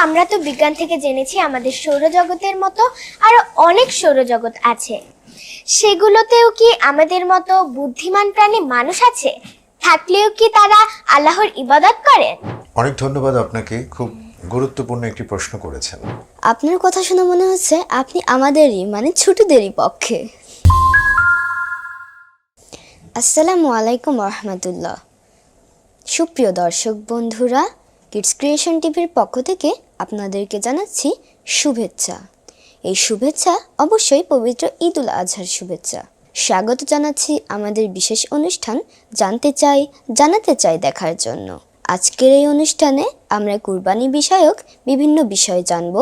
আমরা তো বিজ্ঞান থেকে জেনেছি আমাদের সৌরজগতের মতো আরো অনেক সৌরজগৎ আছে। সেগুলোতেও কি আমাদের মতো বুদ্ধিমান প্রাণী মানুষ আছে? থাকলেও কি তারা আল্লাহর ইবাদত করেন? অনেক ধন্যবাদ আপনাকে, খুব গুরুত্বপূর্ণ একটি প্রশ্ন করেছেন। আপনার কথা শুনে মনে হচ্ছে আপনি আমাদেরই মানে ছোটদেরই পক্ষে। আসসালামু আলাইকুম রহমতুল্লাহ। সুপ্রিয় দর্শক বন্ধুরা, কিডস ক্রিয়েশন টিভির পক্ষ থেকে আপনাদেরকে জানাচ্ছি শুভেচ্ছা। এই শুভেচ্ছা অবশ্যই পবিত্র ঈদ উল আজহার শুভেচ্ছা। স্বাগত জানাচ্ছি আমাদের বিশেষ অনুষ্ঠান জানাতে চাই দেখার জন্য। আজকের এই অনুষ্ঠানে আমরা কুরবানি বিষয়ক বিভিন্ন বিষয় জানব,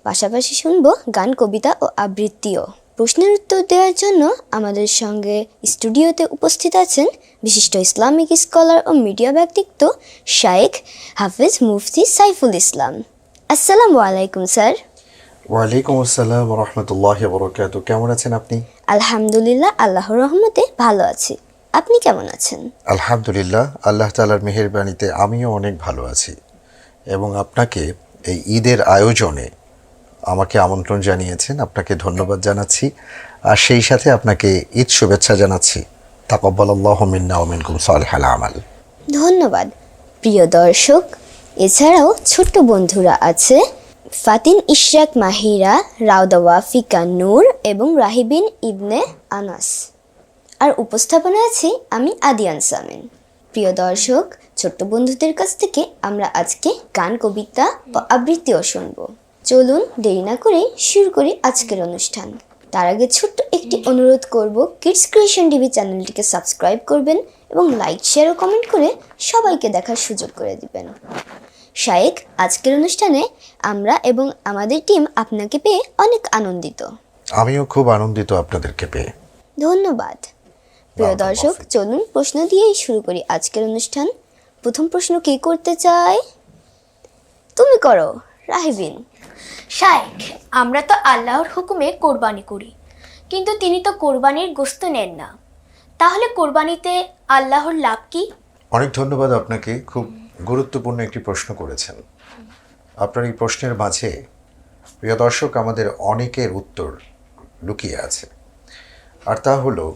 পাশাপাশি শুনব গান, কবিতা ও আবৃত্তিও। প্রশ্নের উত্তর দেওয়ার জন্য আমাদের সঙ্গে স্টুডিওতে উপস্থিত আছেন বিশিষ্ট ইসলামিক স্কলার ও মিডিয়া ব্যক্তিত্ব শাইখ হাফেজ মুফতি সাইফুল ইসলাম। আসসালামু আলাইকুম স্যার। ওয়ালাইকুম আসসালাম রহমতুল্লাহ বরকাত। কেমন আছেন আপনি? আলহামদুলিল্লাহ, আল্লাহর রহমতে ভালো আছি। আপনি কেমন আছেন? আলহামদুলিল্লাহ, আল্লাহ তাআলার মেহেরবানিতে আমিও অনেক ভালো আছি। এবং আপনাকে এই ঈদের আয়োজনে আমাকে আমন্ত্রণ জানিয়েছেন, আপনাকে ধন্যবাদ জানাচ্ছি। আর সেই সাথে আপনাকে ঈদ শুভেচ্ছা জানাচ্ছি। তাকাব্বালাল্লাহু মিন্না ওয়া মিনকুম সালিহাল আমাল। ধন্যবাদ। প্রিয় দর্শক, এছাড়াও ছোট্ট বন্ধুরা আছে ফাতিন ইশরাক মাহিরা, রাউদা ওয়াফিকা নূর এবং রাহিবিন ইবনে আনাস। আর উপস্থাপনা আছি আমি আদিয়ান সামিন। প্রিয় দর্শক, ছোট্ট বন্ধুদের কাছ থেকে আমরা আজকে গান, কবিতা ও আবৃত্তিও শুনবো। চলুন দেরি না করে শুরু করি আজকের অনুষ্ঠান। তার আগে ছোট্ট একটি অনুরোধ করব, কিডস ক্রিয়েশন টিভি চ্যানেলটিকে সাবস্ক্রাইব করবেন এবং লাইক, শেয়ার ও কমেন্ট করে সবাইকে দেখার সুযোগ করে দিবেন। শায়েখ, আজকের অনুষ্ঠানে আমরা এবং আমাদের টিম আপনাকে পেয়ে অনেক আনন্দিত। আমিও খুব আনন্দিত আপনাদেরকে পেয়ে। ধন্যবাদ। প্রিয় দর্শক, চলুন প্রশ্ন দিয়েই শুরু করি আজকের অনুষ্ঠান। প্রথম প্রশ্ন কে করতে চায়? তুমি করো রাহিবিন। শাইখ, আমরা তো আল্লাহর হুকুমে কোরবানি করি, কিন্তু তিনি তো কোরবানির গোশত নেন না। তাহলে কোরবানিতে আল্লাহর লাভ কি? অনেক ধন্যবাদ আপনাকে, খুব গুরুত্বপূর্ণ একটি প্রশ্ন করেছেন। আপনার এই প্রশ্নের মাঝে প্রিয় দর্শক আমাদের অনেকের উত্তর লুকিয়ে আছে। আর তা হলো,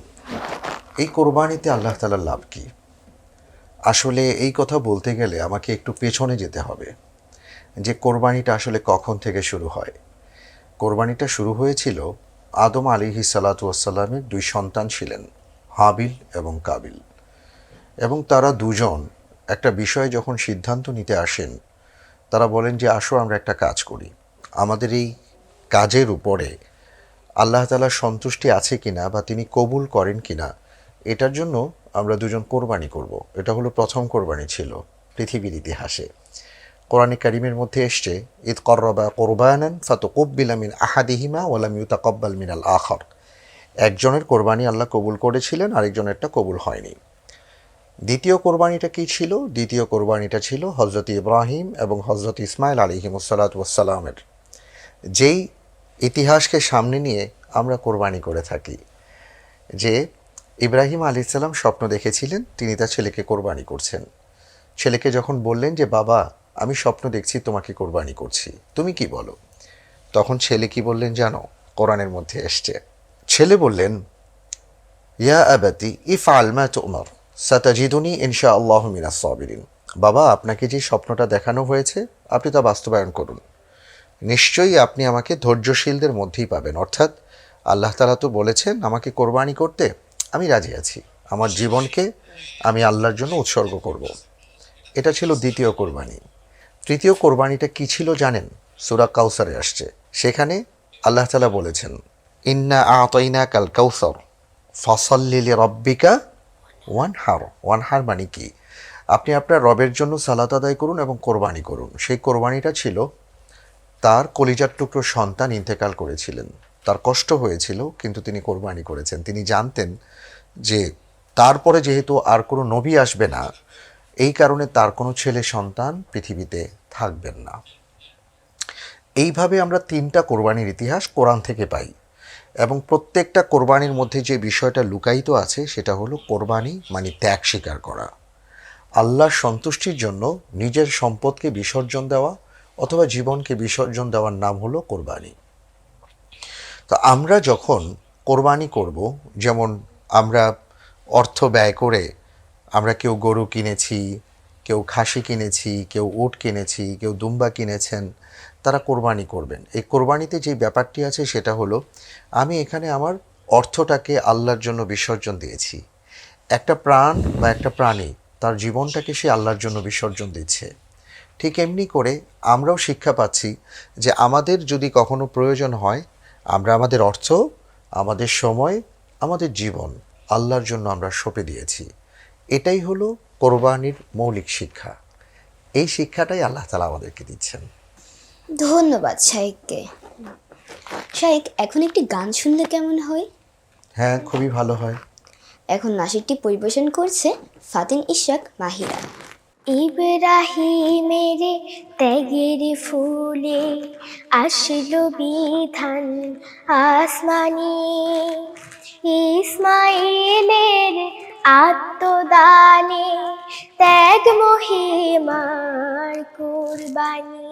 এই কোরবানিতে আল্লাহ তাআলার লাভ কি? আসলে এই কথা বলতে গেলে আমাকে একটু পেছনে যেতে হবে, যে কোরবানিটা আসলে কখন থেকে শুরু হয়। কোরবানিটা শুরু হয়েছিল আদম আলাইহিস সালাতু ওয়াস সালামের দুই সন্তান ছিলেন, হাবিল এবং কাবিল। এবং তারা দুজন একটা বিষয়ে যখন সিদ্ধান্ত নিতে আসেন, তারা বলেন যে আসো আমরা একটা কাজ করি, আমাদের এই কাজের উপরে আল্লাহ তাআলার সন্তুষ্টি আছে কিনা বা তিনি কবুল করেন কিনা, এটার জন্য আমরা দুজন কোরবানি করব। এটা হলো প্রথম কোরবানি ছিল পৃথিবীর ইতিহাসে। কোরআনে কারিমের মধ্যে এসছে, ঈদ করবা কোরবানান ফাতুকুব্বিলা মিন আহাদিহিমা ওয়া লাম ইউতাকাব্বাল মিনাল আখার। একজনের কোরবানি আল্লাহ কবুল করেছিলেন, আরেকজনেরটা কবুল হয়নি। দ্বিতীয় কোরবানিটা কী ছিল? দ্বিতীয় কোরবানিটা ছিল হজরত ইব্রাহিম এবং হজরত ইসমাইল আলাইহিমুসসালাতু ওয়াসসালামের, যেই ইতিহাসকে সামনে নিয়ে আমরা কোরবানি করে থাকি। যে ইব্রাহিম আলাইহিস সালাম স্বপ্ন দেখেছিলেন তিনি তার ছেলেকে কোরবানি করছেন। ছেলেকে যখন বললেন যে বাবা, আমি স্বপ্ন দেখছি তোমাকে কোরবানি করছি, তুমি কি বলো? তখন ছেলে কি বললেন জানো? কোরআনের মধ্যে এসছে, ছেলে বললেন, ইয়া আবাতি ইফআল মা তু'মার সাতাজিদুনি ইনশাআল্লাহু মিনাস সাবিরিন। বাবা, আপনাকে যে স্বপ্নটা দেখানো হয়েছে আপনি তা বাস্তবায়ন করুন, নিশ্চয়ই আপনি আমাকে ধৈর্যশীলদের মধ্যেই পাবেন। অর্থাৎ আল্লাহ তাআলা তো বলেছেন আমাকে কোরবানি করতে, আমি রাজি আছি, আমার জীবনকে আমি আল্লাহর জন্য উৎসর্গ করব। এটা ছিল দ্বিতীয় কোরবানি। তৃতীয় কোরবানিটা কি ছিল জানেন? সূরা কাউসারে আসছে, সেখানে আল্লাহ তাআলা বলেছেন, ইন্না আ'তাইনাকাল কাউসার ফাসাল্লি লিরাব্বিকা ওয়ানহার। ওয়ানহার মানে কি? আপনি আপনার রবের জন্য সালাত আদায় করুন এবং কোরবানি করুন। সেই কোরবানিটা ছিল, তার কলিজার টুকরো সন্তান ইন্তেকাল করেছিলেন, তার কষ্ট হয়েছিল, কিন্তু তিনি কোরবানি করেছেন। তিনি জানতেন যে তারপরে যেহেতু আর কোনো নবী আসবে না, এই কারণে তার কোনো ছেলে সন্তান পৃথিবীতে থাকবেন না। এইভাবে আমরা তিনটা কোরবানির ইতিহাস কোরআন থেকে পাই। এবং প্রত্যেকটা কোরবানির মধ্যে যে বিষয়টা লুকায়িত আছে সেটা হলো কোরবানি মানে ত্যাগ স্বীকার করা, আল্লাহর সন্তুষ্টির জন্য নিজের সম্পদকে বিসর্জন দেওয়া, অথবা জীবনকে বিসর্জন দেওয়ার নাম হলো কোরবানি। তো আমরা যখন কোরবানি করব, যেমন আমরা অর্থ ব্যয় করে আমরা কেউ গরু কিনেছি, কেউ খাসি কিনেছি, কেউ উট কিনেছি, কেউ দুম্বা কিনেছেন, তারা কোরবানি করবেন। এই কোরবানিতে যে ব্যাপারটি আছে সেটা হলো আমি এখানে আমার অর্থটাকে আল্লাহর জন্য বিসর্জন দিয়েছি। একটা প্রাণ বা একটা প্রাণী তার জীবনটাকে সে আল্লাহর জন্য বিসর্জন দিচ্ছে। ঠিক এমনি করে আমরাও শিক্ষা পাচ্ছি যে আমাদের যদি কখনো প্রয়োজন হয়, আমরা আমাদের অর্থ, আমাদের সময়, আমাদের জীবন আল্লাহর জন্য আমরা সঁপে দিয়েছি। এটাই হলো কোরবানির মৌলিক শিক্ষা। এই শিক্ষাটাই আল্লাহ তাআলা আমাদেরকে দিচ্ছেন। ধন্যবাদ শাইককে। শাইক, এখন একটি গান শুনলে কেমন হয়? হ্যাঁ, খুবই ভালো হয়। এখন নাসিকটি পরিবেশন করছে ফাতিন ইশরাক মাহিরা। ইব্রাহিমের ত্যাগের ফুলে আসলো বিধান আসমানি, ইসমাইলের আত্মদানে ত্যাগ মহিমার কুরবানি।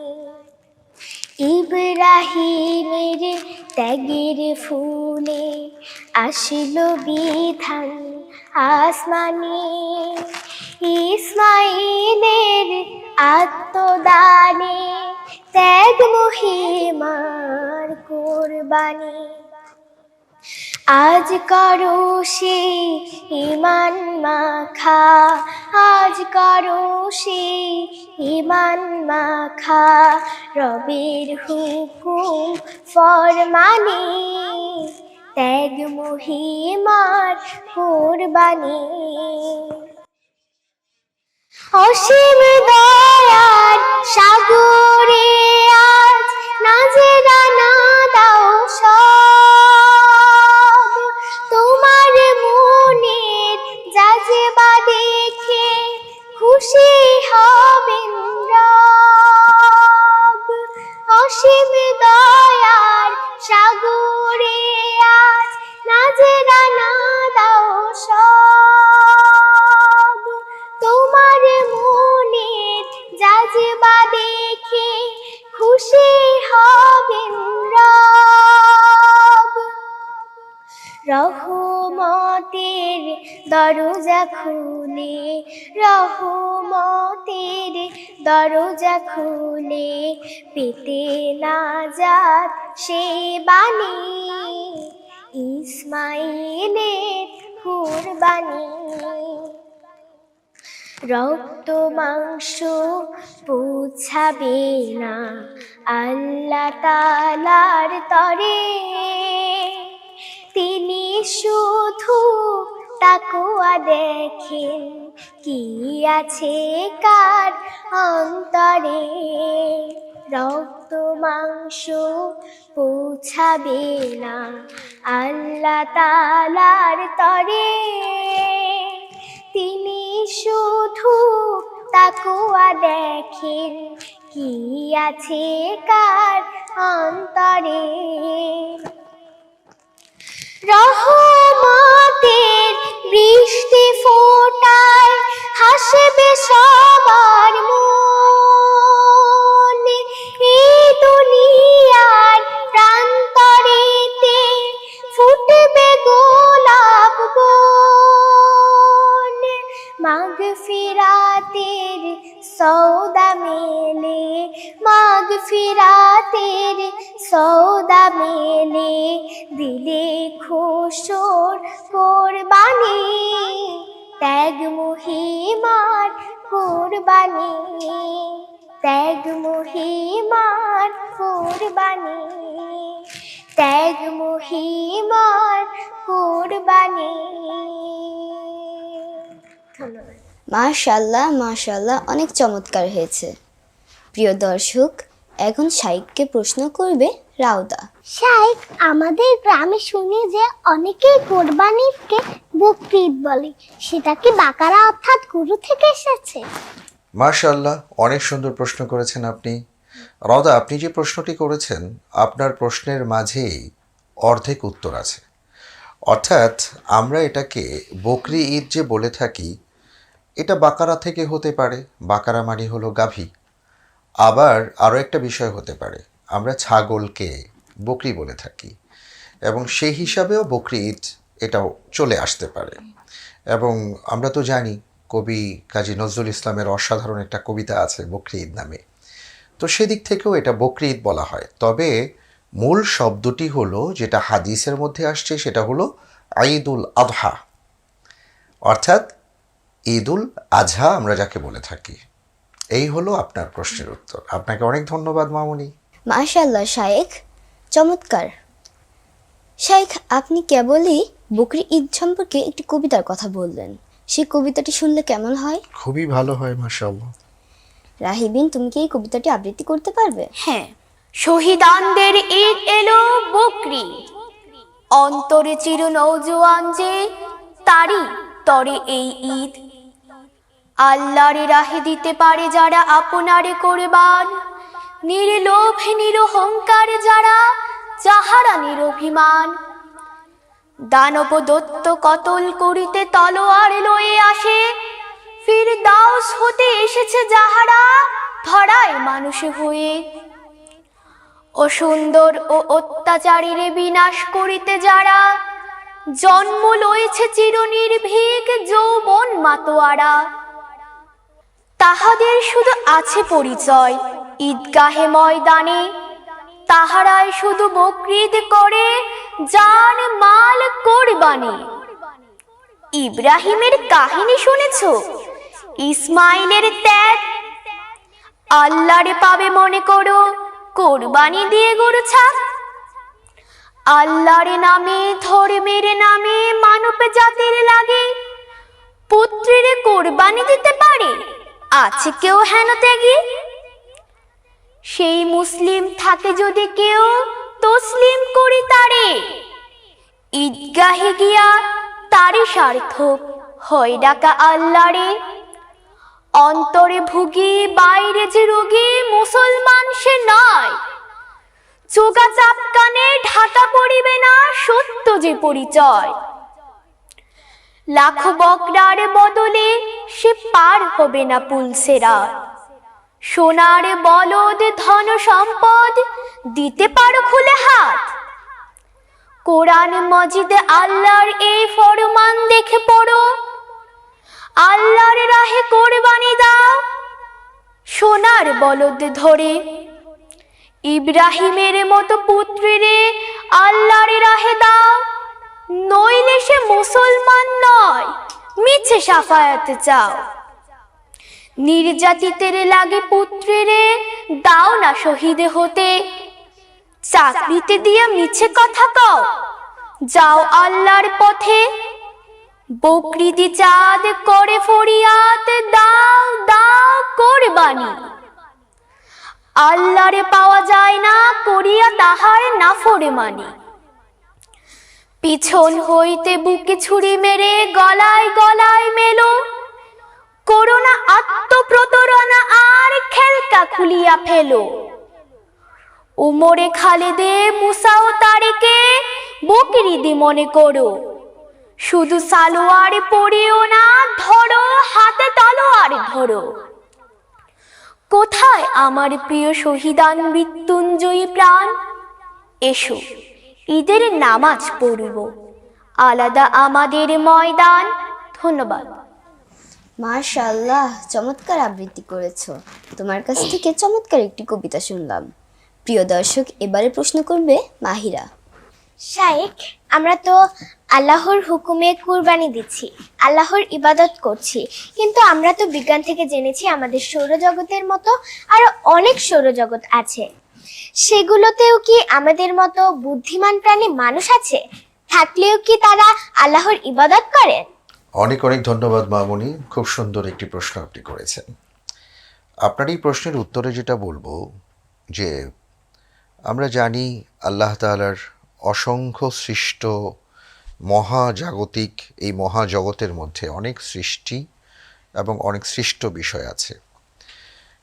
ইব্রাহিমের ত্যাগের ফুলে আসলো বিধান আসমানি, ইসমাইলের আত্মদানে ত্যাগ মহিমার কুরবানি। আজ করো সে ইমান মাখা, আজ করো সে ইমান মাখা রবের হুকুম ফরমানি, ত্যাগ মহিমার কুরবানি। অসীম দয়ার সাগরে আজ নাজরানা দাও সব, তোমার মনের জাজবা দেখে খুশি হবেন রব। অসীম দয়ার সাগরে আজ নাজরানা দাও সব, তোমার মনের জাজবা দেখে খুশি হবেন রব। রহমতের দরজা খুলে, রহমতের দরজা খুলে পেতে নাজাত সে বাণী, ইসমাইলের কুরবানি। রক্ত মাংস পুছাবে না আল্লাহ তাআলার তরে, তিনি শুধু তাকওয়া দেখেন কি আছে কার অন্তরে। রক্ত মাংস পৌঁছাবে না আল্লাহ তাআলার তরে, তিনি শুধু তাকওয়া দেখেন কি আছে কার অন্তরে। রহমতের বৃষ্টি ফোটায় হাসবে সবার মন, এই দুনিয়ার প্রান্তরেতে ফুটবে গোলাপ বন। মাগফিরাতের সওদা মেলে, মাগফিরাতের সওদা মেলে দিলে খুশোর কোরবানি, ত্যাগ মহিমার কোরবানি, ত্যাগ মহিমার কোরবানি, ত্যাগ মহিমার কোরবানি। ধন্যবাদ। মাশাআল্লাহ মাশাআল্লাহ, অনেক চমৎকার হয়েছে। প্রিয় দর্শক, এখন শাইককে প্রশ্ন করবে রাউদা। শাইখ, আমাদের গ্রামে শুনি যে অনেকেই কোরবানিকে বকরিদ বলে, সেটা কি বাকারা অর্থাৎ গরু থেকে এসেছে? মাশাআল্লাহ, অনেক সুন্দর প্রশ্ন করেছেন আপনি। রওদা, আপনি যে প্রশ্নটি করেছেন আপনার প্রশ্নের মাঝেই অর্ধেক উত্তর আছে। অর্থাৎ আমরা এটাকে বকরি ঈদ যে বলে থাকি, এটা বাকারা থেকে হতে পারে। বাকারা মানে হলো গাভী। আবার আরও একটা বিষয় হতে পারে, আমরা ছাগলকে বকরি বলে থাকি এবং সেই হিসাবেও বকরি ঈদ এটাও চলে আসতে পারে। এবং আমরা তো জানি কবি কাজী নজরুল ইসলামের অসাধারণ একটা কবিতা আছে বকরি ঈদ নামে, তো সেদিক থেকেও এটা বকরি ঈদ বলা হয়। তবে মূল শব্দটি হলো, যেটা হাদিসের মধ্যে আসছে, সেটা হলো ঈদুল আযহা, অর্থাৎ ঈদুল আজহা আমরা যাকে বলে থাকি। এই হলো আপনার প্রশ্নের উত্তর। আপনাকে অনেক ধন্যবাদ মামুনি। মাশাআল্লাহ শায়েখ, চমৎকার। শায়েখ, আপনি কেবলই বকরি ঈদ সম্পর্কে একটি কবিতার কথা বললেন, সেই কবিতাটি শুনলে কেমন হয়? খুবই ভালো হয়, মাশাআল্লাহ। রাহিবিন, তুমি কি এই কবিতাটি আবৃত্তি করতে পারবে? হ্যাঁ। শহীদানদের ঈদ এলো বকরি, অন্তরে চির নৌজোয়ান যে তারি তরে এই ঈদ। আল্লাহর রাহে দিতে পারে যারা আপনারে কোরবান, নির্লোভ নিরহংকার যারা, যাহারা নিরভিমান। দানব দত্ত কতল করিতে তলোয়ার লয়ে আসে, ফিরদাউস হতে এসেছে যাহারা, ধরায় মানুষ হয়ে। অসুন্দর ও অত্যাচারীরে বিনাশ করিতে যারা, জন্ম লয়েছে চিরনির্ভীক যৌবন মাতোয়ারা। তাহাদের শুধু আছে পরিচয় ঈদগাহে ময়দানে, তাহারাই শুধু বকরিদ করে জান মাল কোরবানি। ইব্রাহিমের কাহিনী শুনেছ? ইসমাইলের ত্যাগ, আল্লাহরে পাবে মনে করো কোরবানি দিয়ে গরু ছাগ। আল্লাহর নামে ধর্মের নামে মানব জাতির লাগে, পুত্রের কোরবানি দিতে পারে আছে কেউ হেন ত্যাগী? সেই মুসলিম থাকে যদি কেউ তসলিম করি তারে, ঈদগাহে গিয়া তারে সার্থক হয় ডাকা আল্লাহরে। অন্তরে ভুগি বাইরে যে রোগী মুসলমান সে নয়, চোগা চাপকানে ঢাকা পড়িবে না সত্য যে পরিচয়। লাখো বকরার বদলে সে পার হবে না পুলসেরা, সোনার বলদ ধন সম্পদ দিতে পারো খুলে হাত। কোরআন মজিদে আল্লাহর এই ফরমান দেখে পড়ো, আল্লাহর রাহে কোরবানি দাও সোনার বলদ ধরে। ইব্রাহিমের মতো পুত্রীরে আল্লাহর রাহে দাও, নইলে সে মুসলমান নয় মিছে সাফায়াত চাও। নির্যাতিতের লাগে পুত্রীরে দাও না শহীদ হতে, চাকরিতে দিয়া মিছে কথা কও যাও আল্লাহর পথে। বকরিদি চাঁদ করে ফরিয়াদ দাও দাও কোরবানি, আল্লাহরে পাওয়া যায় না করিয়া তাহার নাফরমানি। পিছন হইতে বুকে ছুরি মেরে গলায় গলায় মেলো, করোনা আত্মপ্রতারণা আর খেলকা খুলিয়া ফেলো। উমরে খালেদে মুসা ও তারেকে বকরিদি মনে করো, শুধু সালোয়ার পরিও না ধরো হাতে তলোয়ার ধরো। কোথায় আমার প্রিয় শহীদান মৃত্যুঞ্জয়ী প্রাণ, এসো ঈদের নামাজ পড়ব আলাদা আমাদের ময়দান। ধন্যবাদ। মাশাআল্লাহ, চমৎকার আবৃত্তি করেছো। তোমার কাছ থেকে চমৎকার একটি কবিতা শুনলাম। প্রিয় দর্শক, এবারে প্রশ্ন করবে মাহিরা। শায়েখ, আমরা তো আল্লাহর হুকুমে কুরবানি দিচ্ছি, আল্লাহর ইবাদত করছি, কিন্তু আমরা তো বিজ্ঞান থেকে জেনেছি আমাদের সৌরজগতের মতো আরো অনেক সৌরজগৎ আছে। সেগুলোতেও কি আমাদের মতো বুদ্ধিমান প্রাণী মানুষ আছে? থাকলেও কি তারা আল্লাহর ইবাদত করেন? অনেক অনেক ধন্যবাদ মামুনি, খুব সুন্দর একটি প্রশ্ন আপনি করেছেন। আপনার এই প্রশ্নের উত্তরে যেটা বলবো যে আমরা জানি আল্লাহ তাআলার অসংখ্য সৃষ্ট মহাজাগতিক এই মহাজগতের মধ্যে অনেক সৃষ্টি এবং অনেক সৃষ্ট বিষয় আছে,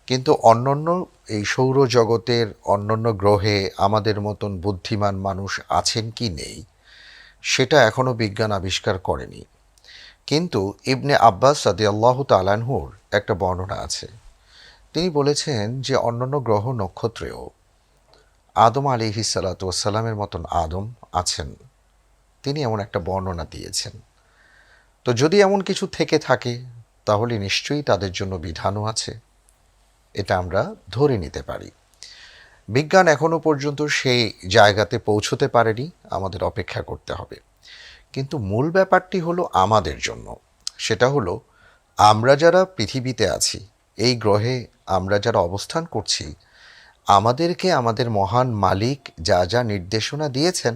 কিন্তু অন্যান্য এই সৌরজগতের অন্যান্য গ্রহে আমাদের মতন বুদ্ধিমান মানুষ আছেন কি নেই সেটা এখনও বিজ্ঞান আবিষ্কার করেনি। কিন্তু ইবনে আব্বাস রাদিয়াল্লাহু তাআলা আনহুর একটা বর্ণনা আছে। তিনি বলেছেন যে অন্যান্য গ্রহ নক্ষত্রেও আদম আলিহিসাল্লাতু ওয়াসসালামের মতন আদম আছেন, তিনি এমন একটা বর্ণনা দিয়েছেন। তো যদি এমন কিছু থেকে থাকে তাহলে নিশ্চয়ই তাদের জন্য বিধানও আছে, এটা আমরা ধরে নিতে পারি। বিজ্ঞান এখনো পর্যন্ত সেই জায়গাতে পৌঁছতে পারেনি, আমাদের অপেক্ষা করতে হবে। কিন্তু মূল ব্যাপারটি হলো আমাদের জন্য, সেটা হলো আমরা যারা পৃথিবীতে আছি, এই গ্রহে আমরা যারা অবস্থান করছি, আমাদেরকে আমাদের মহান মালিক যা যা নির্দেশনা দিয়েছেন,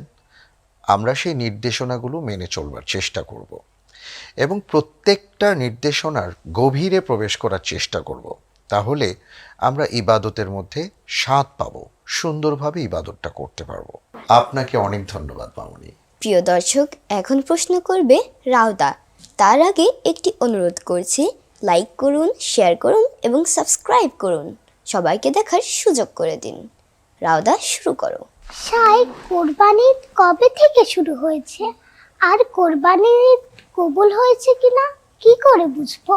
আমরা সেই নির্দেশনাগুলো মেনে চলবার চেষ্টা করব এবং প্রত্যেকটা নির্দেশনার গভীরে প্রবেশ করার চেষ্টা করব। তাহলে আমরা ইবাদতের মধ্যে স্বাদ পাবো, সুন্দরভাবে ইবাদতটা করতে পারবো। আপনাকে অনেক ধন্যবাদ মামনি। প্রিয় দর্শক, এখন প্রশ্ন করবে রাউদা। তার আগে একটি অনুরোধ করছি, লাইক করুন, শেয়ার করুন এবং সাবস্ক্রাইব করুন। সবাইকে দেখার সুযোগ করে দিন। রাউদা, শুরু করো। শাইখ, কোরবানি কবে থেকে শুরু হয়েছে আর কোরবানি কবুল হয়েছে কিনা কি করে বুঝবো?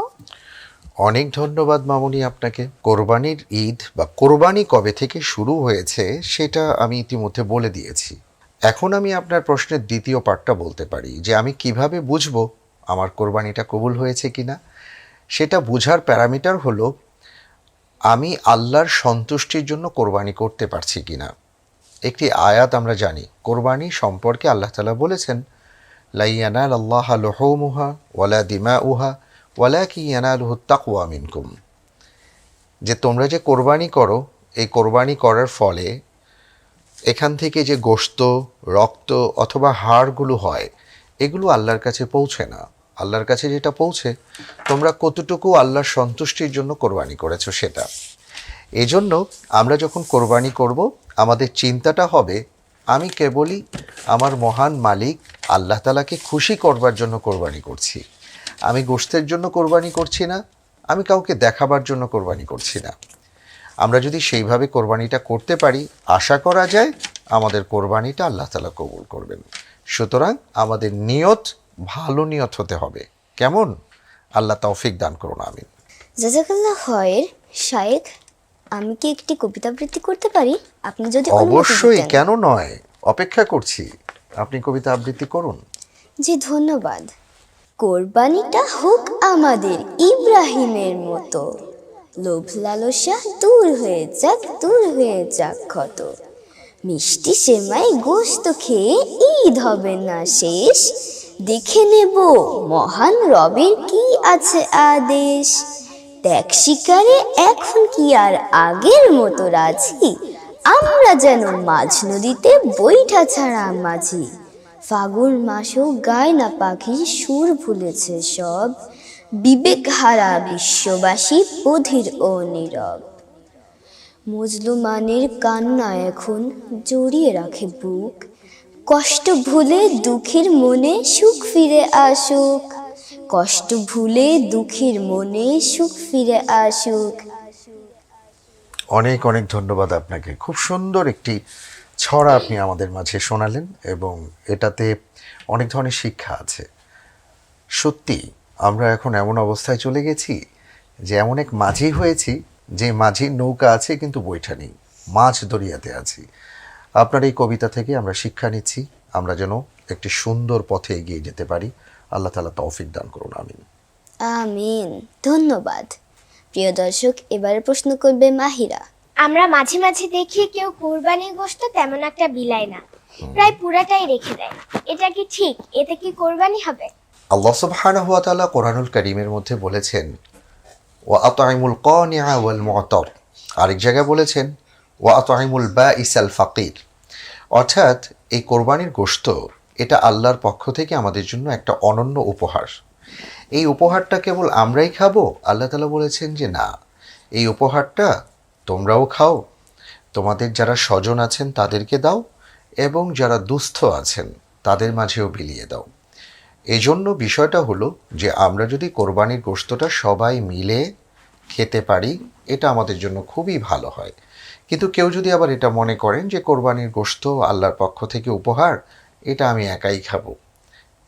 অনেক ধন্যবাদ মামনি আপনাকে। কোরবানির ঈদ বা কোরবানি কবে থেকে শুরু হয়েছে সেটা আমি ইতিমধ্যে বলে দিয়েছি। এখন আমি আপনার প্রশ্নের দ্বিতীয় পার্টটা বলতে পারি যে আমি কিভাবে বুঝবো আমার কোরবানিটা কবুল হয়েছে কিনা। সেটা বোঝার প্যারামিটার হলো আমি আল্লাহর সন্তুষ্টির জন্য কোরবানি করতে পারছি কিনা। একটি আয়াত আমরা জানি কোরবানি সম্পর্কে, আল্লাহ তাআলা বলেছেন, লা ইয়ানালাল্লাহা লুহুমুহা ওয়ালা দিমাউহা ওয়ালাকিন ইয়ানালুহুত তাকওয়া মিনকুম, যে তোমরা যে কোরবানি করো, এই কোরবানি করার ফলে এখান থেকে যে গোশত, রক্ত অথবা হাড়গুলো হয়, এগুলো আল্লাহর কাছে পৌঁছে না। আল্লাহর কাছে যেটা পৌঁছে, তোমরা কতটুকু আল্লাহর সন্তুষ্টির জন্য কোরবানি করেছো সেটা। এই জন্য আমরা যখন কোরবানি করব, আমাদের চিন্তাটা হবে আমি কেবলই আমার মহান মালিক আল্লাহ তাআলাকে খুশি করবার জন্য কোরবানি করছি। আমি গোশতের জন্য কোরবানি করছি না, আমি কাউকে দেখাবার জন্য কোরবানি করছি না। আমরা যদি সেইভাবে কোরবানিটা করতে পারি, আশা করা যায় আমাদের কোরবানিটা আল্লাহ তাআলা কবুল করবেন। সুতরাং আমাদের নিয়ত ভালো নিয়ত হতে হবে। কেমন? আল্লাহ তৌফিক দান করুন, আমিন। জাযাকাল্লাহ খয়ের। শাইখ, আমি কি একটি কবিতা আবৃত্তি করতে পারি? আপনি যদি অনুমতি অবশ্যই, দিতেন। কেন নয়, অপেক্ষা করছি, আপনি কবিতা আবৃত্তি করুন। জি, ধন্যবাদ। কোরবানিটা হোক আমাদের ইব্রাহিমের মতো, লোভ লালসা দূর হয়ে যাক, দূর হয়ে যাক ক্ষত। মিষ্টি সেমাই গোশত খেয়ে ঈদ হবে না শেষ, দেখে নেব মহান রবের কি আছে আদেশ। ত্যাগ শিকারে এখন কি আর আগের মতো রাজি, আমরা যেন মাঝ নদীতে বৈঠা ছাড়া মাঝি। ফাগুন মাসেও গায় না পাখির সুর ভুলেছে সব, বিবেক হারা বিশ্ববাসী বধির ও নীরব। মজলুমানের কান্না এখন জড়িয়ে রাখে বুক, কষ্ট ভুলে দুঃখীর মনে সুখ ফিরে আসুক। কষ্ট ভুলে দুঃখীর মনে সুখ ফিরে আসুক। অনেক অনেক ধন্যবাদ আপনাকে। খুব সুন্দর একটি ছড়া আপনি আমাদের মাঝে শোনালেন এবং এটাতে অনেক ধরনের শিক্ষা আছে। সত্যি আমরা এখন এমন অবস্থায় চলে গেছি যে এমন এক মাঝি হয়েছি যে মাঝির নৌকা আছে কিন্তু বৈঠা নেই, মাছ দরিয়াতে আছি। আপনার এই কবিতা থেকে আমরা শিক্ষা নিচ্ছি, আমরা যেন একটি সুন্দর পথে এগিয়ে যেতে পারি। আল্লাহ তাআলা তৌফিক দান করুন, আমিন। আমিন, ধন্যবাদ। প্রিয় দর্শক, এবারে প্রশ্ন করবে মাহিরা। আমরা মাঝে মাঝে দেখি কেউ কোরবানির গোশত তেমন একটা বিলায় না, প্রায় পুরাটাই রেখে দেয়। এটা কি ঠিক? এতে কি কোরবানি হবে? আল্লাহ সুবহানাহু ওয়া তাআলা কোরআনুল কারীমের মধ্যে বলেছেন ওয়া আত'ইমুল কানিআ ওয়াল মু'তার, আরেক জায়গায় বলেছেন ওয়া আত'ইমুল বাঈসাল ফাকির। অর্থাৎ এই কোরবানির গোশত এটা আল্লাহর পক্ষ থেকে আমাদের জন্য একটা অনন্য উপহার। এই উপহারটা কেবল আমরাই খাবো? আল্লাহ তাআলা বলেছেন যে না, এই উপহারটা তোমরাও খাও, তোমাদের যারা স্বজন আছেন তাদেরকে দাও এবং যারা দুস্থ আছেন তাদের মাঝেও বিলিয়ে দাও। এজন্য বিষয়টা হলো যে আমরা যদি কোরবানির গোশতটা সবাই মিলে খেতে পারি, এটা আমাদের জন্য খুবই ভালো হয়। কিন্তু কেউ যদি আবার এটা মনে করেন যে কোরবানির গোশত আল্লাহর পক্ষ থেকে উপহার, এটা আমি একাই খাবো,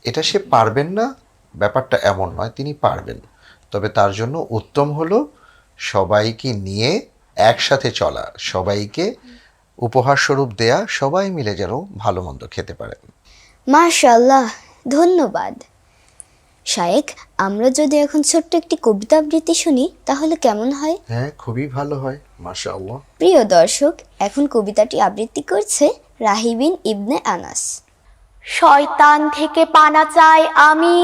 এটা সে পারবেন না, ব্যাপারটা এমন নয়, তিনি পারবেন। তবে তার জন্য উত্তম হলো সবাইকে নিয়ে একসাথে চলা, সবাইকে উপহার স্বরূপ দেয়া, সবাই মিলে যেন ভালো মন্দ খেতে পারেন। মাশাআল্লাহ, ধন্যবাদ। শায়েখ, আমরা যদি এখন ছোট্ট একটি কবিতা আবৃত্তি শুনি তাহলে কেমন হয়? হ্যাঁ, খুবই ভালো হয়, মাশাআল্লাহ। প্রিয় দর্শক, এখন কবিতাটি আবৃত্তি করছে রাহিবিন ইবনে আনাস। শয়তান থেকে পানা চাই আমি,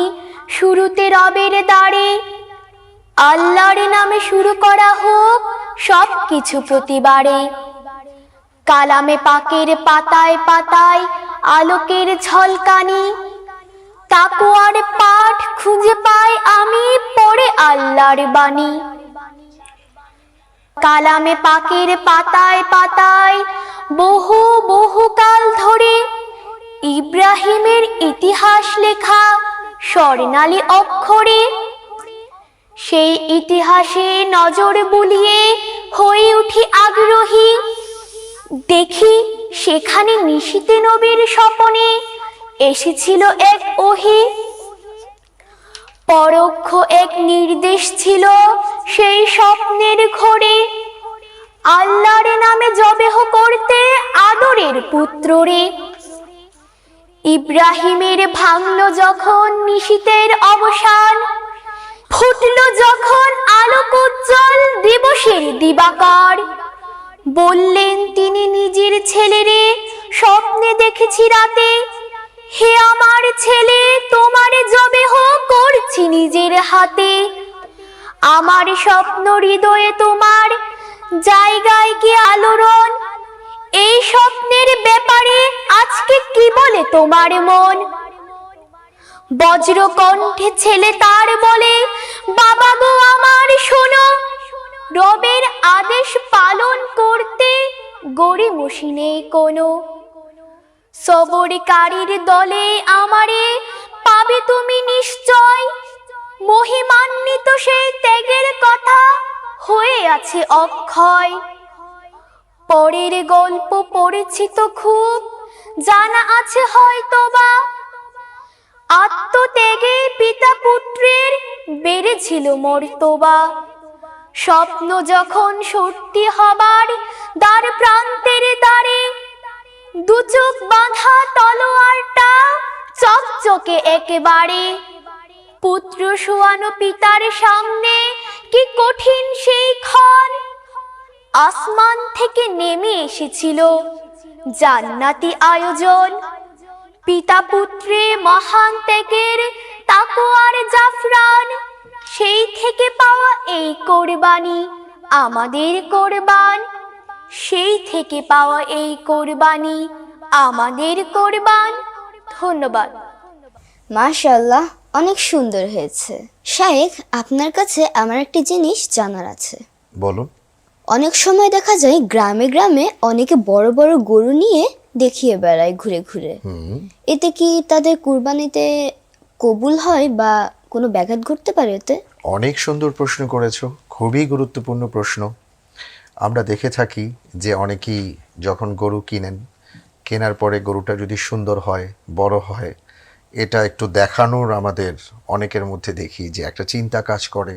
শুরুতে রবের দ্বারে। আল্লাহর নামে শুরু করা হোক সব কিছু প্রতিবারে। কালামে পাকের পাতায় পাতায় আলোকের ঝলকানি। তাকওয়ার পাঠ খুঁজে পাই আমি পড়ে আল্লাহর বাণী। কালামে পাকের পাতায় পাতায় বহু বহু কাল ধরে ইব্রাহিমের ইতিহাস লেখা স্বর্ণালী অক্ষরে। সেই ইতিহাসে নজর বুলিয়ে হয়ে উঠি আগ্রহী। দেখি সেখানে নিশীথে নবীর স্বপনে এসেছিল এক ওহী। পরোক্ষ এক নির্দেশ ছিল সেই স্বপ্নের ঘোরে। আল্লাহর নামে জবেহ করতে আদরের পুত্ররে। ইব্রাহিমের ভাঙল যখন নিশীথের অবসান, ফুটল যখন আলোক উজ্জ্বল দিবসের দিবাকর। বললেন তিনি নিজের ছেলেরে, স্বপ্নে দেখেছি রাতে। হে আমার ছেলে, তোমার জবেহ করছি নিজের হাতে। আমার স্বপ্ন হৃদয়ে তোমার জায়গায় কি আলোড়ন। এই স্বপ্নের ব্যাপারে আজকে কি বলে তোমার মন? বজ্র কণ্ঠে ছেলে তার বলে, বাবা গো আমার শোনো। রবের আদেশ পালন করতে গড়িমসি নেই কোনো। সবরকারীর দলে আমারে পাবে তুমি নিশ্চয়। মহিমান্বিত সেই ত্যাগের কথা হয়ে আছে অক্ষয়। পরের গল্প পড়েছি তো খুব, জানা আছে হয়তোবা। আত্মত্যাগে পিতা পুত্রের বেড়েছিল মর্তবা। স্বপ্ন যখন সত্যি হবার দ্বার প্রান্তের দ্বারে, দু চোখ বাঁধা তলোয়ারটা চকচকে একেবারে। পুত্র শোয়ানো পিতার সামনে কি কঠিন সেই ক্ষণ। আসমান থেকে নেমে এসেছিল জান্নাতি আয়োজন। পিতা পুত্রে মহান ত্যাগের তাকওয়ার জাফরান। সেই থেকে পাওয়া এই কোরবানি আমাদের কোরবান। সেই থেকে পাওয়া এই কোরবানি আমাদের কোরবান। ধন্যবাদ। মাশাআল্লাহ, অনেক সুন্দর হয়েছে। শায়েখ, আপনার কাছে আমার একটি জিনিস জানার আছে। বলুন। অনেক সময় দেখা যায় গ্রামে গ্রামে অনেকে বড় বড় গরু নিয়ে দেখিয়ে বেড়ায় ঘুরে ঘুরে। এতে কি তাদের কুরবানিতে কবুল হয় বা কোনো ব্যাঘাত ঘটতে পারে এতে? অনেক সুন্দর প্রশ্ন করেছো, খুবই গুরুত্বপূর্ণ প্রশ্ন। আমরা দেখে থাকি যে অনেকেই যখন গরু কেনার পরে গরুটা যদি সুন্দর হয়, বড় হয়, এটা একটু দেখানোর আমাদের অনেকের মধ্যে দেখি যে একটা চিন্তা কাজ করে।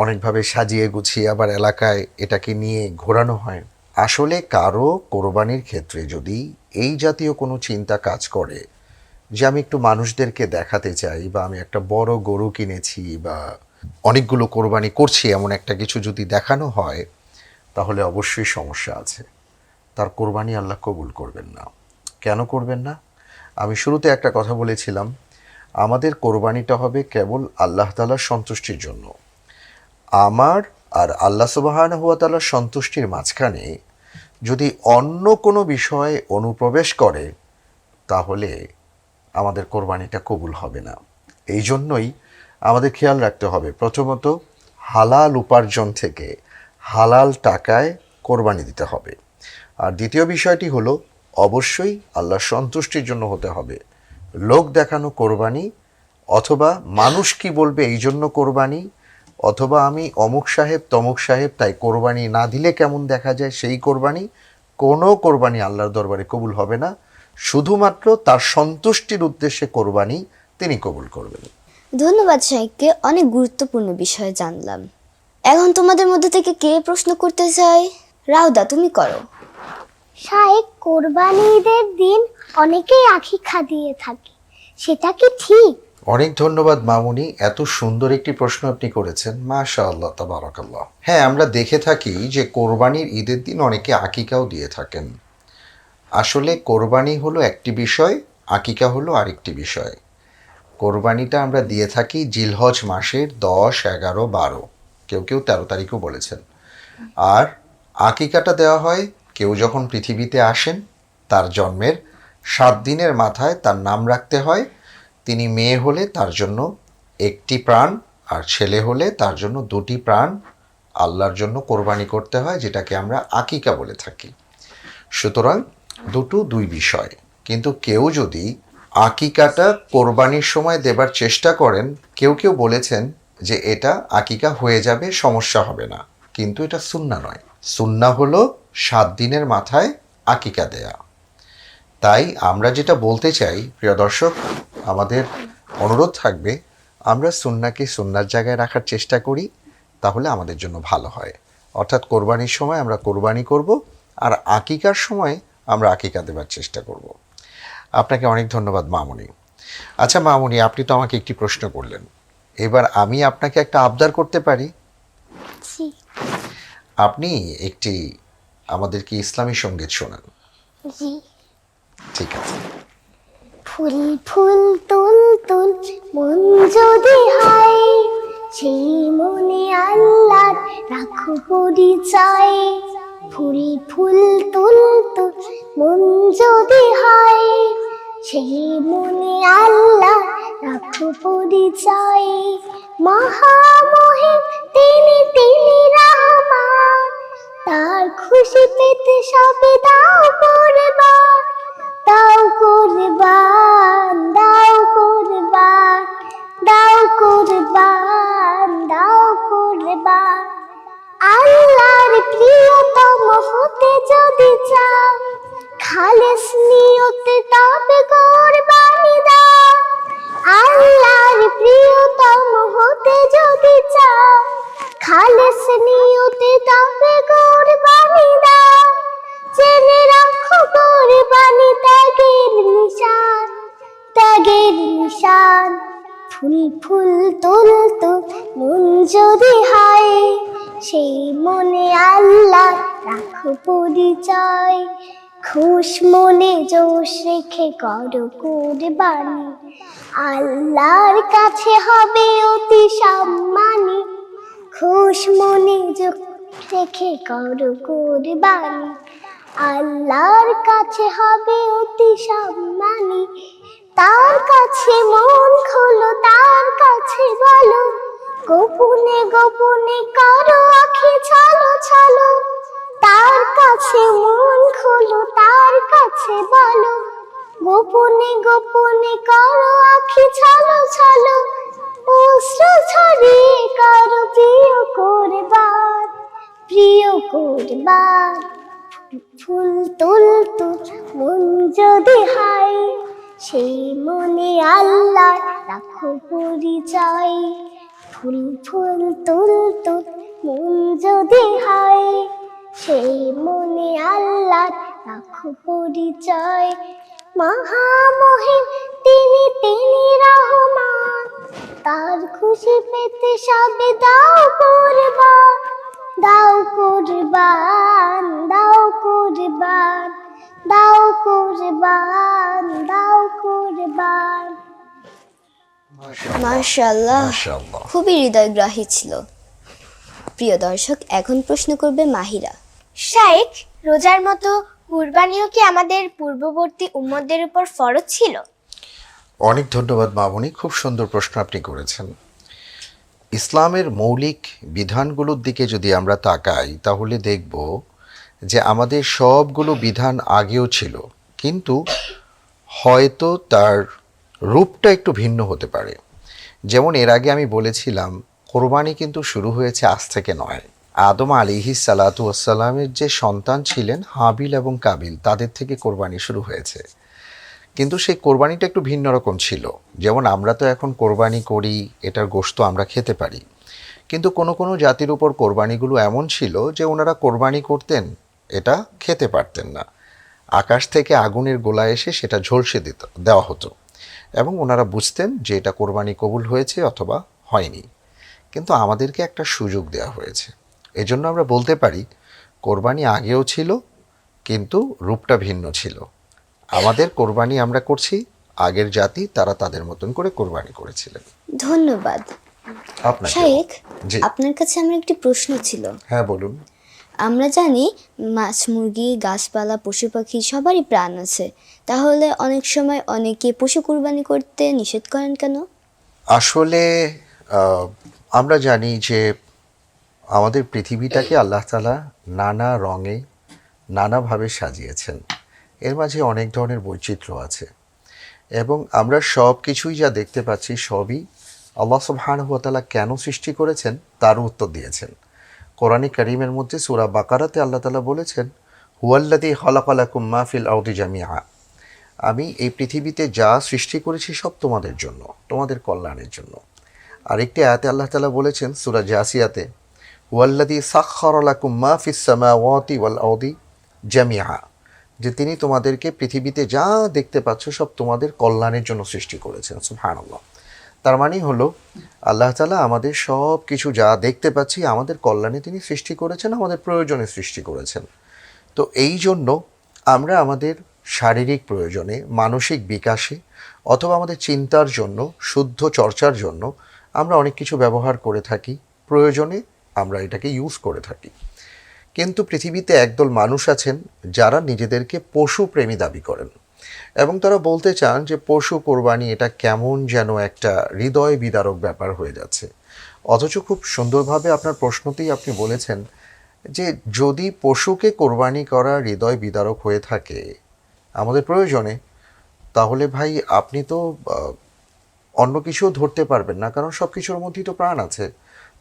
অনেকভাবে সাজিয়ে গুছিয়ে আবার এলাকায় এটাকে নিয়ে ঘোরানো হয়। আসলে কারো কোরবানির ক্ষেত্রে যদি এই জাতীয় কোনো চিন্তা কাজ করে যে আমি একটু মানুষদেরকে দেখাতে চাই, বা আমি একটা বড় গরু কিনেছি বা অনেকগুলো কোরবানি করছি, এমন একটা কিছু যদি দেখানো হয়, তাহলে অবশ্যই সমস্যা আছে। তার কোরবানি আল্লাহ কবুল করবেন না। কেন করবেন না? আমি শুরুতে একটা কথা বলেছিলাম, আমাদের কোরবানিটা হবে কেবল আল্লাহ তাআলার সন্তুষ্টির জন্য। আমার আর আল্লাহ সুবহানাহু ওয়া তাআলার সন্তুষ্টির মাঝখানে যদি অন্য কোনো বিষয় অনুপ্রবেশ করে, তাহলে আমাদের কোরবানিটা কবুল হবে না। এই জন্যই আমাদের খেয়াল রাখতে হবে, প্রথমত হালাল উপার্জন থেকে হালাল টাকায় কোরবানি দিতে হবে। আর দ্বিতীয় বিষয়টি হলো, অবশ্যই আল্লাহর সন্তুষ্টির জন্য হতে হবে। লোক দেখানো কোরবানি, অথবা মানুষ কি বলবে এই জন্য কোরবানি, অথবা আমি অমুক সাহেব তমুক সাহেব তাই কোরবানি না দিলে কেমন দেখা যায় সেই কোরবানি, কোনো কোরবানি আল্লাহর দরবারে কবুল হবে না। শুধুমাত্র তার সন্তুষ্টির উদ্দেশ্যে কোরবানি তিনি কবুল করবেন। ধন্যবাদ শাইখকে, অনেক গুরুত্বপূর্ণ বিষয় জানলাম। এখন তোমাদের মধ্যে থেকে কে প্রশ্ন করতে চায়? রাউদা, তুমি করো। শায়েক, কোরবানি ঈদের দিন অনেকেই আকিকা দিয়ে থাকে, সেটা কি ঠিক? অনেক ধন্যবাদ মামুনি, এত সুন্দর একটি প্রশ্ন আপনি করেছেন, মাশাআল্লাহ তাবারাকাল্লাহ। হ্যাঁ, আমরা দেখে থাকি যে কোরবানির ঈদের দিন অনেকে আকিকাও দিয়ে থাকেন। আসলে কোরবানি হলো একটি বিষয়, আকিকা হলো আরেকটি বিষয়। কোরবানিটা আমরা দিয়ে থাকি জিলহজ মাসের 10, 11, 12, কেউ কেউ 13 তারিখও বলেছেন। আর আকিকাটা দেওয়া হয় কেউ যখন পৃথিবীতে আসেন, তার জন্মের 7 দিনের মাথায় তার নাম রাখতে হয়। তিনি মেয়ে হলে তার জন্য একটি প্রাণ, আর ছেলে হলে তার জন্য 2টি প্রাণ আল্লাহর জন্য কোরবানি করতে হয়, যেটাকে আমরা আকিকা বলে থাকি। সুতরাং দুই বিষয়। কিন্তু কেউ যদি আকিকাটা কোরবানির সময় দেবার চেষ্টা করেন, কেউ কেউ বলেছেন যে এটা আকিকা হয়ে যাবে, সমস্যা হবে না, কিন্তু এটা সুন্নাহ নয়। সুন্নাহ হলো 7 দিনের মাথায় আকিকা দেয়া। তাই আমরা যেটা বলতে চাই, প্রিয় দর্শক, আমাদের অনুরোধ থাকবে আমরা সুন্নাহকে সুন্নাহর জায়গায় রাখার চেষ্টা করি, তাহলে আমাদের জন্য ভালো হয়। অর্থাৎ কোরবানির সময় আমরা কোরবানি করব, আর আকিকার সময় আমরা আকিকা দেবার চেষ্টা করব। আপনাকে অনেক ধন্যবাদ মামুনি। আচ্ছা মামুনি, আপনি তো আমাকে একটি প্রশ্ন করলেন, এবার আমি আপনাকে একটা আবদার করতে পারি? জি। আপনি একটি আমাদেরকে ইসলামী সঙ্গীত শোনান। জি। ঠিক আছে। ফুল ফুল তুল তুল মন যদি হয়, সেই মনে আল্লাহ রাখো পরিচয়। ফুল ফুল তুল তুল মন যদি হয়, সেই মনে আল্লাহ রাখো পরিচয়। মহামহিম তিনি তিনি রহমান, তার খুশি পেতে সবে দাও কোরবান। দাও কোরবান, দাও কোরবান, দাও কোরবান, দাও কোরবান। আল্লাহর প্রিয়তম হতে যদি চাও, খালেস নিয়তে তবে কোরবানি দাও। আল্লাহর প্রিয়তম হতে যদি চাও, খালেস নিয়তে তবে কোরবানি দাও। জেনে রাখো কোরবানি ত্যাগের নিশান, ত্যাগের নিশান। ফুল ফুল তুল তুল মন যদি হয়, সেই মনে আল্লাহ রাখো পরিচয়। খুশ মনে জোশ রেখে করো কোরবানি, আল্লাহর কাছে হবে অতি সম্মানী। খুশ মনে জোশ রেখে করো কোরবানি, আল্লাহর কাছে হবে অতি সম্মানী। তার কাছে মন খোলো, তার কাছে বলো, গোপনে গোপনে করো আখি ছলো ছলো। তার কাছে মন খোলো, তার কাছে বলো, গোপনে গোপনে করো আখি ছলো ছলো। অশ্রু ছড়িয়ে করো প্রিয় কোরবান, প্রিয় কোরবান। ফুল তুল তুল মন যদি হয়, সেই মনে আল্লাহ রাখো পরিচয়। ফুল ফুল তুল তুল মন যদি হয়, সেই মনে আল্লাহ রাখো পরিচয়। মহামহিম তিনি তিনি রহমান, তার খুশি পেতে সবে দাও কোরবান। দাও কোরবান, দাও কোরবান, দাও কোরবান, দাও কোরবান। মাশাআল্লাহ, মাশাআল্লাহ। খুবই হৃদয়গ্রাহী ছিল। প্রিয় দর্শক, এখন প্রশ্ন করবে মাহিরা। শায়েখ, রোজার মতো কুরবানিও কি আমাদের পূর্ববর্তী উম্মতদের উপর ফরজ ছিল? অনেক ধন্যবাদ মামুনি, খুব সুন্দর প্রশ্ন আপনি করেছেন। ইসলামের মৌলিক বিধানগুলোর দিকে যদি আমরা তাকাই, তাহলে দেখব যে আমাদের সবগুলো বিধান আগেও ছিল, কিন্তু হয়তো তার রূপটা একটু ভিন্ন হতে পারে। যেমন এর আগে আমি বলেছিলাম, কোরবানি কিন্তু শুরু হয়েছে আজ থেকে নয়। আদম আলাইহিস সালাতু ওয়াসসালামের যে সন্তান ছিলেন হাবিল এবং কাবিল, তাদের থেকে কোরবানি শুরু হয়েছে। কিন্তু সেই কোরবানিটা একটু ভিন্ন রকম ছিল। যেমন আমরা তো এখন কোরবানি করি, এটার গোশত আমরা খেতে পারি, কিন্তু কোনো কোনো জাতির উপর কোরবানিগুলো এমন ছিল যে ওনারা কোরবানি করতেন, এটা খেতে পারতেন না। আকাশ থেকে আগুনের গোলা এসে সেটা ঝলসে দেওয়া হতো এবং ওনারা বুঝতেন যে এটা কোরবানি কবুল হয়েছে অথবা হয়নি। কিন্তু আমাদেরকে একটা সুযোগ দেওয়া হয়েছে, এজন্য আমরা বলতে পারি কোরবানি আগেও ছিল, কিন্তু রূপটা ভিন্ন ছিল। আমাদের কোরবানি আমরা করছি, আগের জাতি তারা তাদের মতন করে কোরবানি করেছিলেন। ধন্যবাদ। আপনাকে শাইখ, জি আপনার কাছে আমার একটি প্রশ্ন ছিল। হ্যাঁ বলুন। আমরা জানি মাছ, মুরগি, গাছপালা, পশু পাখি সবারই প্রাণ আছে, তাহলে অনেক সময় অনেকে পশু কুরবানি করতে নিষেধ করেন কেন? আসলে আমরা জানি যে আমাদের পৃথিবীটাকে আল্লাহ তাআলা নানা রঙে নানাভাবে সাজিয়েছেন। এর মাঝে অনেক ধরনের বৈচিত্র্য আছে এবং আমরা সব কিছুই যা দেখতে পাচ্ছি সবই আল্লাহ সুবহানাহু ওয়া তাআলা কেন সৃষ্টি করেছেন তার উত্তর দিয়েছেন। কোরআনে কারীমের মধ্যে সূরা বাকারাতে আল্লাহ তাআলা বলেছেন, হুয়াল্লাযী খালাকা লাকুম মা ফিল আরদি জামিআ, আমি এই পৃথিবীতে যা সৃষ্টি করেছি সব তোমাদের জন্য, তোমাদের কল্যাণের জন্য। আরেকটি আয়াতে আল্লাহ তাআলা বলেছেন সূরা জাসিয়াতে, হুয়াল্লাযী সাখখারা লাকুম মা ফিস সামাওয়াতি ওয়াল আরদি জামিআ, যে তিনি তোমাদেরকে পৃথিবীতে যা দেখতে পাচ্ছ সব তোমাদের কল্যাণের জন্য সৃষ্টি করেছেন। সুবহানাল্লাহ। তার মানে হলো আল্লাহ তাআলা আমাদের সব কিছু যা দেখতে পাচ্ছি আমাদের কল্যাণে তিনি সৃষ্টি করেছেন, আমাদের প্রয়োজনে সৃষ্টি করেছেন। তো এই জন্য আমরা আমাদের শারীরিক প্রয়োজনে, মানসিক বিকাশে অথবা আমাদের চিন্তার জন্য, শুদ্ধ চর্চার জন্য আমরা অনেক কিছু ব্যবহার করে থাকি, প্রয়োজনে আমরা এটাকে ইউজ করে থাকি। কিন্তু পৃথিবীতে একদল মানুষ আছেন যারা নিজেদেরকে পশু প্রেমী দাবি করেন এবং তারা বলতে চান যে পশু কোরবানি এটা কেমন যেন একটা হৃদয় বিদারক ব্যাপার হয়ে যাচ্ছে। অথচ খুব সুন্দরভাবে আপনার প্রশ্নতেই আপনি বলেছেন যে যদি পশুকে কোরবানি করা হৃদয় বিদারক হয়ে থাকে আমাদের প্রয়োজনে, তাহলে ভাই আপনি তো অন্য কিছুও ধরতে পারবেন না, কারণ সব কিছুর মধ্যেই তো প্রাণ আছে।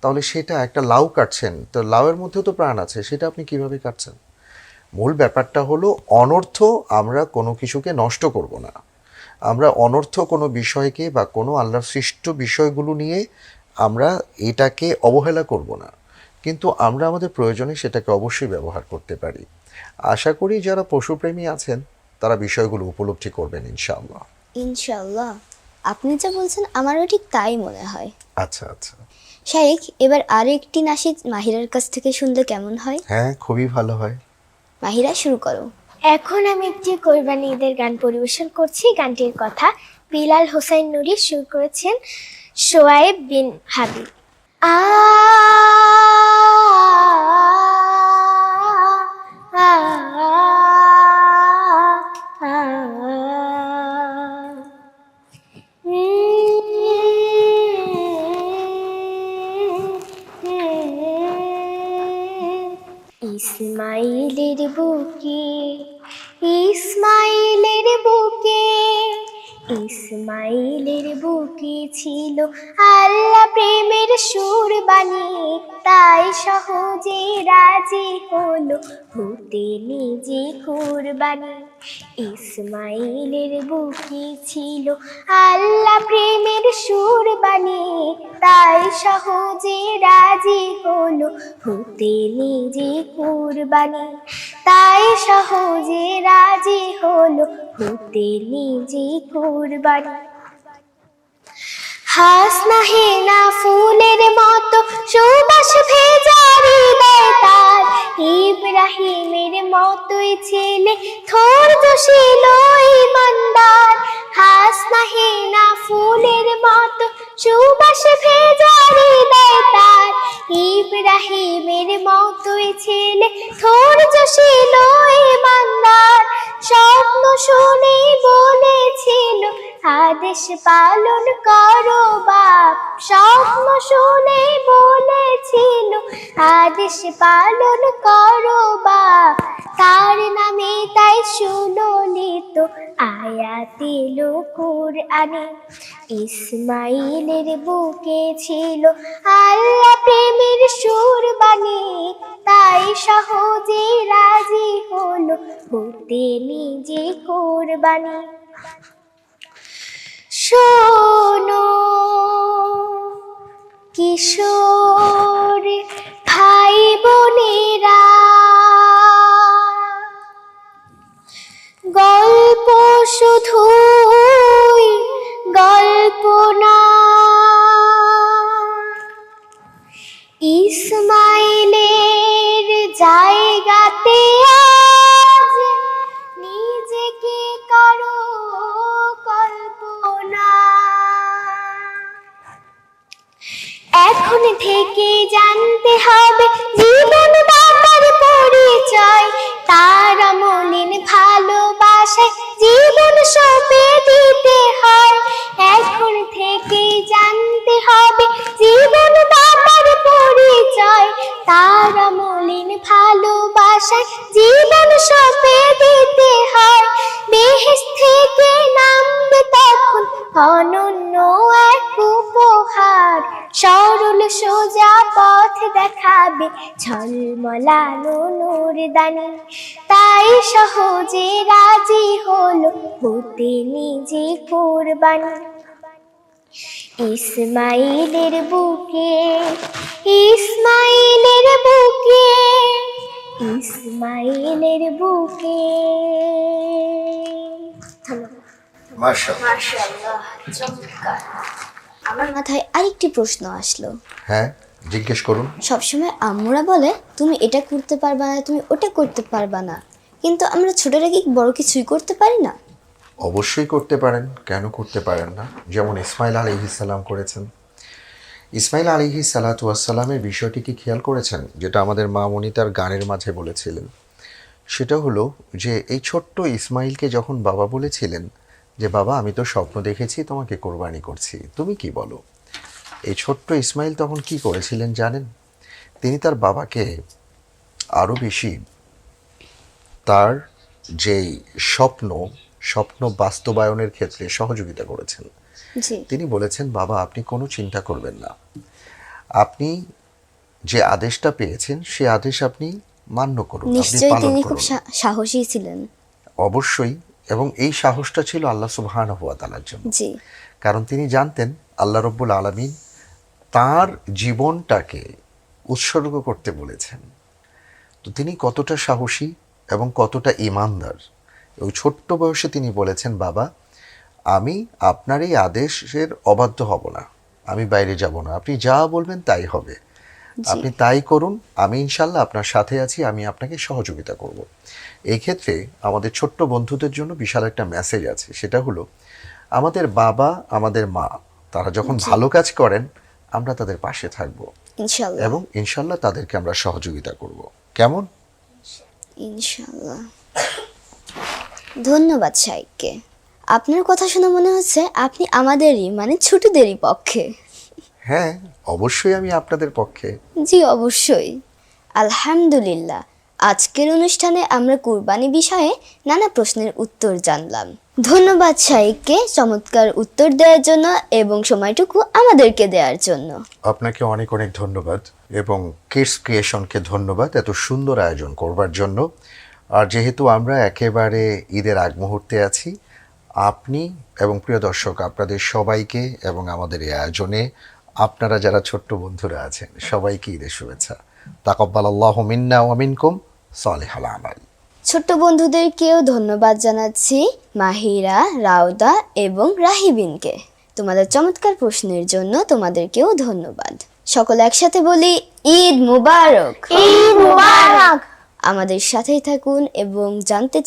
তাহলে সেটা একটা লাউ কাটছেন, তো লাউয়ের মধ্যেও তো প্রাণ আছে, সেটা আপনি কিভাবে কাটছেন? মূল ব্যাপারটা হলো অনর্থ আমরা কোনো কিছুকে নষ্ট করব না। আমরা অনর্থ কোনো বিষয়কে বা কোনো আল্লাহর সৃষ্ট বিষয়গুলো নিয়ে আমরা এটাকে অবহেলা করব না, কিন্তু আমরা আমাদের প্রয়োজনে সেটাকে অবশ্যই ব্যবহার করতে পারি। আশা করি যারা পশুপ্রেমী আছেন তারা বিষয়গুলো উপলব্ধি করবেন ইনশাআল্লাহ। ইনশাআল্লাহ। আপনি যা বলছেন আমারও ঠিক তাই মনে হয়। আচ্ছা আচ্ছা, শাইখ, এবার আরও একটি নাশিদ মাহিরার কাছ থেকে শুনলে কেমন হয়? হ্যাঁ খুবই ভালো হয়। মাহিরা, শুরু করো। এখন আমি একটি কোরবানি ঈদের গান পরিবেশন করছি। গানটির কথা বিলাল হোসাইন নুরি, সুর করেছেন শোয়েব বিন হাবিব। আ আ ইসমাইলের বুকে, ইসমাইলের বুকে, ইসমাইলের বুকে ছিল আল্লাহ প্রেমের সুর বাণী, তাই সহজে রাজি হলো হতে নিজে কুরবানি। ইসমাইলের বুকে ছিল আল্লাহ প্রেমের সুর বাণী, তাই সহজে রাজি হলো হতে নিজে কুরবানি, তাই সহজে রাজি হলো হতে নিজে কুরবানি। হাসনা হেনা ফুলের মতো সুবাস ভেজা হৃদয় তার, ইব্রাহিমের মতোই ছেলে ধৈর্যশীল ঈমানদার। হাসনা হেনা ফুলের মতো সুবাস ভেজা হৃদয় তার, ইব্রাহিমের মতোই ছেলে ধৈর্যশীল ঈমানদার। স্বপ্ন শুনে বলেছিল আদেশ পালন করো বাপ, স্বপ্ন শুনে বলেছিল আদেশ পালন করো বাপ। তার নামে তাই সুললিত আয়াতিল কুরআনে, ইসমাইলের বুকে ছিল আল্লাহ প্রেমের সুর বাণী, তাই সহজে রাজি হলো হতে নিজে কুরবানি। শোনো কিশোর ভাই বোনেরা, গল্প শুধুই গল্প না, ইসমাইলের জায়গাতে আজ নিজেকে করো কল্পনা। এখন থেকে জানতে হবে জীবন দাতার পরিচয়, তার মলিন ভালোবাসায় জীবন সঁপে দিতে হয়। এখন থেকে জানতে হবে জীবন দাতার পরিচয়, তার মলিন ভালোবাসায় জীবন সঁপে দিতে হয়। বেহেশত থেকে নামবে তখন অনন্য এক উপহার, সরল সোজা পথ দেখাবে ঝলমলানো নূরদানি। তাই সহজে রাজি হলো হতে নিজে কুরবানি। ইসমাইলের বুকে, ইসমাইলের বুকে, ইসমাইলের বুকে। মাশাআল্লাহ। আমার মাথায় আরেকটি প্রশ্ন আসলো। হ্যাঁ, জিজ্ঞেস করুন। সবসময় আম্মুরা বলে তুমি এটা করতে পারবা না, তুমি ওটা করতে পারবা না, কিন্তু আমরা ছোটরা কি বড় কিছুই করতে পারি না? অবশ্যই করতে পারেন, কেন করতে পারেন না? যেমন ইসমাইল আলাইহিস সালাম করেছেন। ইসমাইল আলাইহিস সালাতু ওয়াস সালামের বিষয়টি কি খেয়াল করেছেন, যেটা আমাদের মা মনি তার গানের মাঝে বলেছিলেন? সেটা হলো যে এই ছোট্ট ইসমাইলকে যখন বাবা বলেছিলেন যে বাবা আমি তো স্বপ্ন দেখেছি তোমাকে কোরবানি করছি, তুমি কি বলো? এই ছোট্ট ইসমাইল তখন কি করেছিলেন জানেন? তিনি তার বাবাকে আরও বেশি তার যেই স্বপ্ন বাস্তবায়নের ক্ষেত্রে সহযোগিতা করেছেন। জি, তিনি বলেছেন বাবা আপনি কোনো চিন্তা করবেন না, আপনি যে আদেশটা পেয়েছেন সে আদেশ আপনি মান্য করুন, আপনি নিশ্চয়ই পালন তিনি খুব করুন। সাহসী ছিলেন। অবশ্যই, এবং এই সাহসটা ছিল আল্লাহ সুবহানাহু ওয়া তাআলার জন্য। জি, কারণ তিনি জানতেন আল্লাহ রব্বুল আলামিন তার জীবনটাকে উৎসর্গ করতে বলেছেন। তো তিনি কতটা সাহসী এবং কতটা ঈমানদার, ওই ছোট্ট বয়সে তিনি বলেছেন বাবা আমি আপনার এই আদেশের অবাধ্য হব না, আমি বাইরে যাব না, আপনি যা বলবেন তাই হবে, আপনি তাই করুন, আমি ইনশাল্লাহ আপনার সাথে আছি, আমি আপনাকে সহযোগিতা করব। এই ক্ষেত্রে আমাদের ছোট্ট বন্ধুদের জন্য বিশাল একটা মেসেজ আছে, সেটা হলো আমাদের বাবা আমাদের মা তারা যখন ভালো কাজ করেন আমরা তাদের পাশে থাকব ইনশাল্লাহ, এবং ইনশাল্লাহ তাদেরকে আমরা সহযোগিতা করব। কেমন? ইনশাল্লাহ। ধন্যবাদ সাইককে। আপনার কথা শুনে মনে হচ্ছে আপনি আমাদেরই মানে ছোটদেরই পক্ষে। হ্যাঁ, অবশ্যই আমি আপনাদের পক্ষে। জি অবশ্যই। আলহামদুলিল্লাহ, আজকের অনুষ্ঠানে আমরা কুরবানি বিষয়ে নানা প্রশ্নের উত্তর জানলাম। ধন্যবাদ সাইককে চমৎকার উত্তর দেওয়ার জন্য এবং সময়টুকু আমাদেরকে দেওয়ার জন্য। আপনাকে অনেক অনেক ধন্যবাদ এবং কিডস ক্রিয়েশনকে ধন্যবাদ এত সুন্দর আয়োজন করবার জন্য। আর যেহেতু আমরা একেবারে ঈদের আগ মুহূর্তে আছি, আপনি এবং প্রিয় দর্শক আপনাদের সবাইকে এবং আমাদের এই আয়োজনে আপনারা যারা ছোট্ট বন্ধুরা আছেন সবাইকে ঈদের শুভেচ্ছা। তাকাব্বালাল্লাহু মিন্না ওয়া মিনকুম সালিহাল আমাল। ছোট্ট বন্ধুদেরকেও ধন্যবাদ জানাচ্ছি, মাহিরা, রাউদা এবং রাহিবিনকে। তোমাদের চমৎকার প্রশ্নের জন্য তোমাদেরকেও ধন্যবাদ। সকলে একসাথে বলি ঈদ মুবারক। ঈদ মুবারক। আমাদের সাথেই থাকুন এবং জানাতে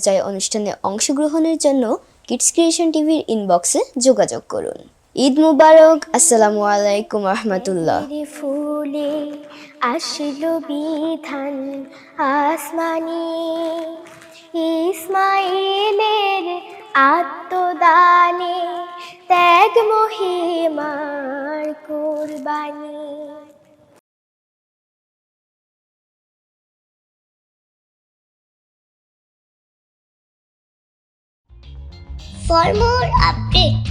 চাই অনুষ্ঠানে অংশগ্রহণের জন্য কিডস ক্রিয়েশন টিভির ইনবক্সে যোগাযোগ করুন। ঈদ মুবারক। আসসালামু আলাইকুম রহমতুল্লাহ। ফুলে আসলো বিধান আসমানি, ইসমাইলের আত্মদানে ত্যাগ মহিমার কুরবানি। For more updates,